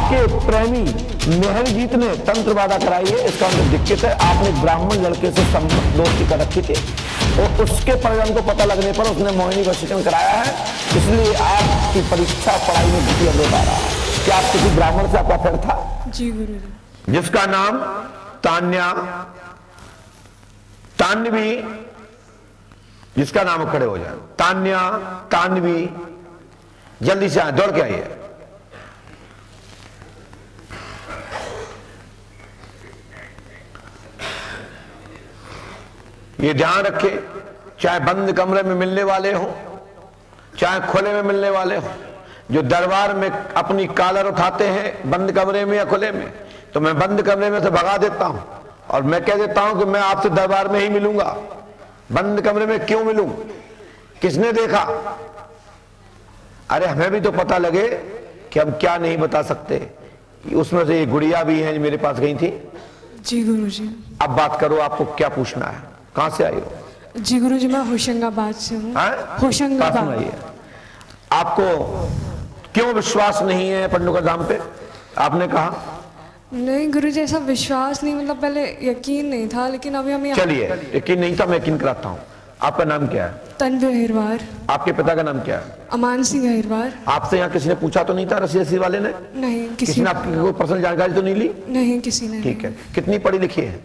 आपके प्रेमी मेहरजीत ने तंत्रवादा कराई है, इसका मतलब दिक्कत है। आपने ब्राह्मण लड़के से दोस्ती कर रखी थी और उसके परिणाम को पता लगने पर उसने मोहिनी वशीकरण कराया है, इसलिए आपकी परीक्षा पढ़ाई में गति अवरोध आ रहा है। क्या आप किसी ब्राह्मण से आपका अफेयर था? जी गुरुजी। जिसका नाम तान्या, तान्वी, जिसका नाम खड़े हो जाए, तान्या, तान्वी, जल्दी से आए, दौड़ के आइए। ये ध्यान रखे, चाहे बंद कमरे में मिलने वाले हो, चाहे खुले में मिलने वाले हो, जो दरबार में अपनी कॉलर उठाते हैं बंद कमरे में या खुले में, तो मैं बंद कमरे में से भगा देता हूं और मैं कह देता हूं कि मैं आपसे दरबार में ही मिलूंगा। बंद कमरे में क्यों मिलूं? किसने देखा? अरे हमें भी तो पता लगे कि हम क्या नहीं बता सकते। उसमें से ये गुड़िया भी है जो मेरे पास गई थी। जी गुरुजी। अब बात करो, आपको क्या पूछना है? कहां से आई हो? जी गुरुजी, मैं होशंगाबाद से हूँ। होशंगाबाद। आपको क्यों विश्वास नहीं है पंडुका धाम पे? आपने कहा नहीं गुरुजी, ऐसा विश्वास नहीं, मतलब पहले यकीन नहीं था, लेकिन अभी हम चलिए, यकीन नहीं था, मैं यकीन कराता हूँ। आपका नाम क्या है? तन्वी अहिरवार। आपके पिता का नाम क्या है? अमान सिंह अहिरवार। आपसे यहाँ किसी ने पूछा तो नहीं था, रसी वाले ने? नहीं, किसी ने आपकी कोई पर्सनल जानकारी तो नहीं ली? नहीं, किसी ने। ठीक है, कितनी पढ़ी लिखी है?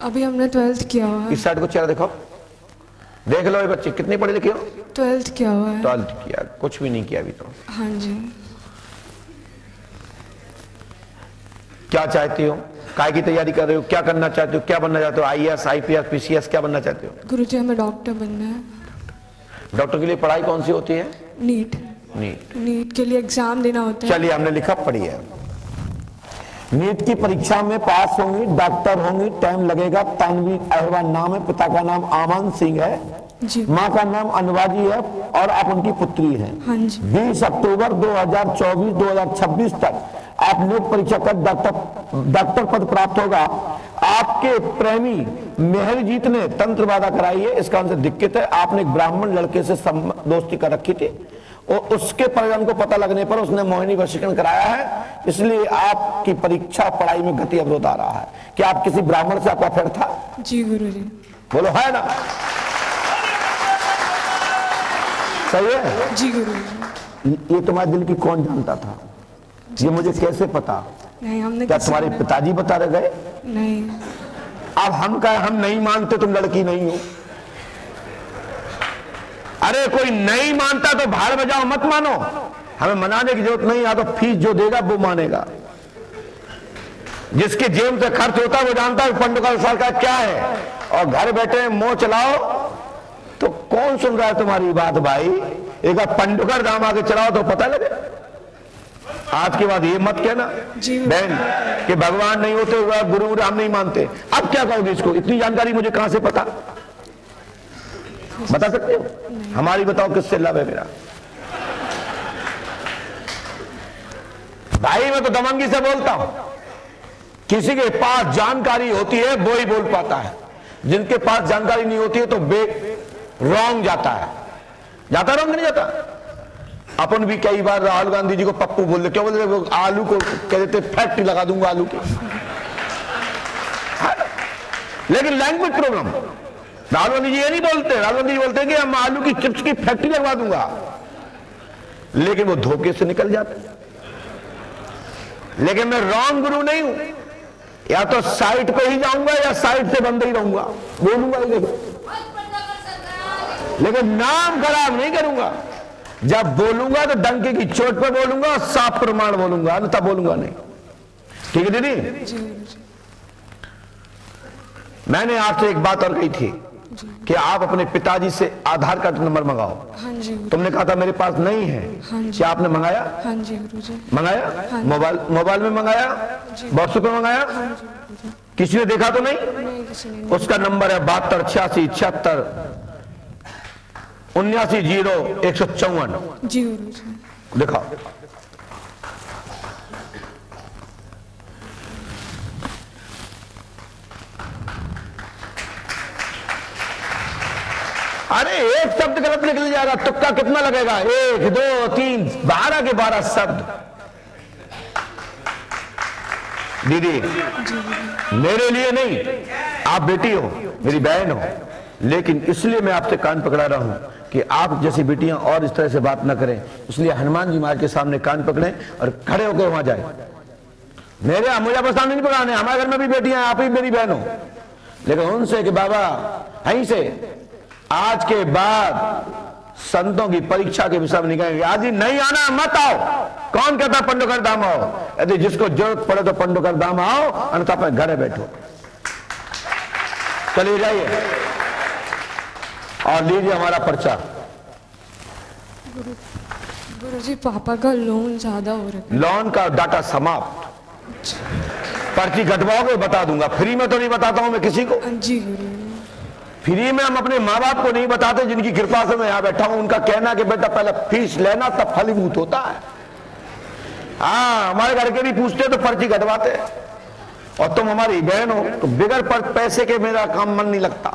अभी हमने 12th किया हुआ है। इस साइड को चेहरा दिखाओ, देख लो ये बच्चे कितनी पढ़ी लिखी हो? 12th किया हुआ है। 12th किया, कुछ भी नहीं किया अभी तो। हाँ जी। क्या चाहती हो? काय की तैयारी कर रहे हो? क्या करना चाहते हो? क्या बनना चाहते हो? IAS, IPS, PCS क्या बनना चाहते हो? गुरुजी, हमें डॉक्टर बनना है। डॉक्टर के लिए पढ़ाई कौन सी होती है? नीट। नीट के लिए एग्जाम देना होता है। चलिए, हमने लिखा, पढ़िए। नीट की परीक्षा में पास होंगी, डॉक्टर होंगी, टाइम लगेगा। तानवी अहिरवार नाम है, पिता का नाम आमान सिंह है, माँ का नाम अनवाजी है और आप उनकी पुत्री हैं। हाँ जी। 20 अक्टूबर 2024-2026 तक आप नीट परीक्षा कर डॉक्टर पद प्राप्त होगा। आपके प्रेमी मेहरजीत ने तंत्रवादा कराई है, इसका उनसे दिक्कत है। आपने एक ब्राह्मण लड़के से दोस्ती कर रखी थी और उसके परिणाम को पता लगने पर उसने मोहिनी वशीकरण कराया है, इसलिए आपकी परीक्षा पढ़ाई में गति अवरोध आ रहा है। क्या आप किसी ब्राह्मण से आपका अफेयर था? जी गुरुजी। बोलो, है ना? सही है? जी गुरुजी। ये तुम्हारे दिल की कौन जानता था? ये मुझे कैसे पता? नहीं, हमने। क्या तुम्हारे पिताजी बता रहे गए? नहीं। अब हम कहे हम नहीं मानते, तुम लड़की नहीं हो। अरे कोई नहीं मानता तो भाड़ बजाओ, मत मानो। हमें मनाने की जरूरत नहीं, या तो फीस जो देगा वो मानेगा। जिसके जेब से खर्च होता है वो जानता है पंडुका सरकार क्या है, और घर बैठे मोह चलाओ तो कौन सुन रहा है तुम्हारी बात भाई? एक बार पंडुकर धाम आके चलाओ तो पता लगे। आज के बाद ये मत कहना बहन कि भगवान नहीं होते हुआ गुरु हम नहीं मानते। अब क्या कहोगे इसको? इतनी जानकारी मुझे कहां से पता? बता सकते हो? हमारी बताओ, किससे लाभ है मेरा? भाई मैं तो दमंगी से बोलता हूं। किसी के पास जानकारी होती है वो ही बोल पाता है, जिनके पास जानकारी नहीं होती है तो रॉन्ग जाता है। जाता रॉन्ग नहीं जाता? अपन भी कई बार राहुल गांधी जी को पप्पू बोल दे। क्यों बोल रहे? वो आलू को कह देते फैक्ट्री लगा दूंगा आलू की। लेकिन लैंग्वेज प्रॉब्लम। राहुल गांधी जी ये नहीं बोलते। राहुल गांधी जी बोलते हैं कि हम आलू की चिप्स की फैक्ट्री लगवा दूंगा, लेकिन वो धोखे से निकल जाते। लेकिन मैं रॉन्ग गुरु नहीं हूं। या तो साइट पे ही जाऊंगा या साइट से बंद ही रहूंगा, बोलूंगा ही नहीं, लेकिन नाम खराब नहीं करूंगा। जब बोलूंगा तो डंके की चोट पे बोलूंगा और साफ प्रमाण बोलूंगा, अन्यथा बोलूंगा नहीं। ठीक है दीदी? मैंने आपसे एक बात और कही थी कि आप अपने पिताजी से आधार कार्ड नंबर मंगाओ। हाँ जी। तुमने कहा था मेरे पास नहीं है। हाँ जी। क्या आपने मंगाया? हाँ जी गुरुजी। मंगाया? हाँ। मोबाइल में मंगाया? व्हाट्सएप पे मंगाया? हाँ जी। किसी ने देखा तो नहीं? नहीं, किसी ने। उसका नंबर है 72 86 76 79 0 154। जी गुरुजी। दिखाओ। अरे एक शब्द गलत निकल जाएगा, तुक्का कितना लगेगा? 1 2 3 12 के 12 शब्द। दीदी, मेरे लिए नहीं, आप बेटी हो, मेरी बहन हो, लेकिन इसलिए मैं आपसे कान पकड़ा रहा हूं कि आप जैसी बेटियां और इस तरह से बात ना करें। इसलिए हनुमान जी महाराज के सामने कान पकड़ें और खड़े होकर वहां जाए। मुझे आपके सामने नहीं पकड़ाने, हमारे घर में भी बेटियां, आप ही मेरी बहन हो, लेकिन उनसे कि बाबा यहीं से आज के बाद संतों की परीक्षा के विषय में निकलेंगे, आज ही नहीं आना मत आओ। कौन कहता पंडोकर धाम आओ? यदि जिसको जरूरत पड़े तो पंडोकर धाम आओ, अन्यथा अपने घर बैठो। चलिए जाइए और लीजिए हमारा पर्चा। गुरुजी पापा का लोन ज्यादा हो रहा है। लोन का डाटा समाप्त। पर्ची कटवाओगे बता दूंगा, फ्री में तो नहीं बताता हूं मैं किसी को। जी गुरु। फ्री में हम अपने माँ बाप को नहीं बताते, जिनकी कृपा से मैं यहां बैठा हूं। उनका कहना कि बेटा पहले फीस लेना तब फलीभूत होता है। हाँ, हमारे घर के भी पूछते तो पर्ची कटवाते, और तुम हमारी बहन हो तो बिगर पैसे के मेरा काम मन नहीं लगता।